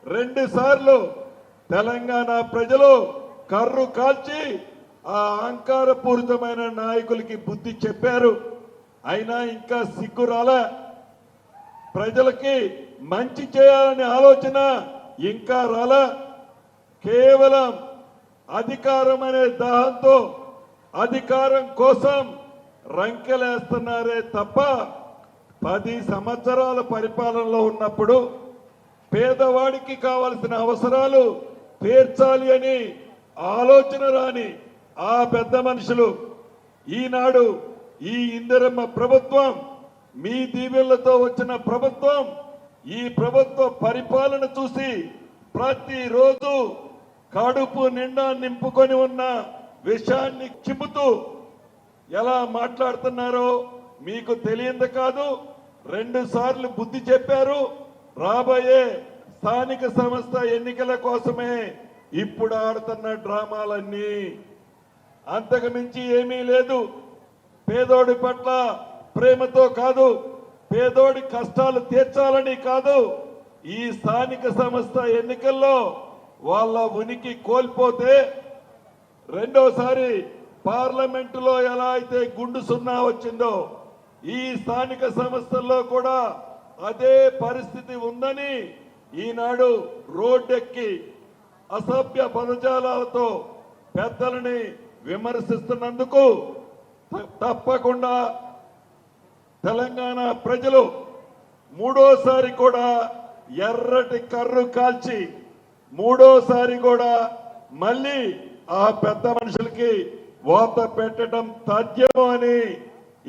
2 సార్లు తెలంగాణ ప్రజలు కర్రు కాల్చి ఆ అహంకారపూరితమైన నాయకులకి బుద్ధి చెప్పారు. అయినా ఇంకా సిగ్గు రాలే. ప్రజలకి మంచి చేయాలనే ఆలోచన ఇంకా రాలే. కేవలం అధికారం అనే దాహంతో అధికారం కోసం రంకెలేస్తున్నారే తప్ప 10 సంవత్సరాల పరిపాలనలో ఉన్నప్పుడు పేదవాడికి కావలసిన అవసరాలు తీర్చాలి అని ఆలోచన రాని ఆ పెద్ద మనుషులు ఈనాడు ఈ ఇందిరమ్మ ప్రభుత్వం, మీ దీవెళ్లతో వచ్చిన ప్రభుత్వం, ఈ ప్రభుత్వ పరిపాలన చూసి ప్రతిరోజు కడుపు నిండా నింపుకొని ఉన్న విషయాన్ని చిమ్ముతూ ఎలా మాట్లాడుతున్నారో మీకు తెలియంది కాదు. 2 సార్లు బుద్ధి చెప్పారు. రాబోయే స్థానిక సంస్థ ఎన్నికల కోసమే ఇప్పుడు ఆడుతున్న డ్రామాలన్నీ. అంతకు మించి ఏమీ లేదు. పేదోడి పట్ల ప్రేమతో కాదు, పేదోడి కష్టాలు తీర్చాలని కాదు, ఈ స్థానిక సంస్థ ఎన్నికల్లో వాళ్ళ ఉనికి కోల్పోతే రెండోసారి పార్లమెంటులో ఎలా అయితే గుండు సున్నా వచ్చిందో ఈ స్థానిక సంస్థల్లో కూడా అదే పరిస్థితి ఉందని ఈనాడు రోడ్డెక్కి అసభ్య పదజాలాలతో పెద్దలని విమర్శిస్తున్నందుకు తప్పకుండా తెలంగాణ ప్రజలు మూడోసారి కూడా ఎర్రటి కర్రు కాల్చి మూడోసారి కూడా మళ్ళీ ఆ పెద్ద మనుషులకి వాత పెట్టడం తథ్యము అని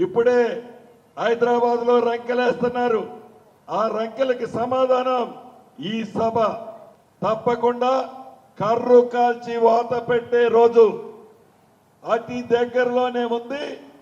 ఇప్పుడే హైదరాబాద్ లో రంకెలేస్తున్నారు. ఆ రంకెలకి సమాధానం ఈ సభ. తప్పకుండా కర్రు కాల్చి వాత పెట్టే రోజు అతి దగ్గరలోనే ఉంది.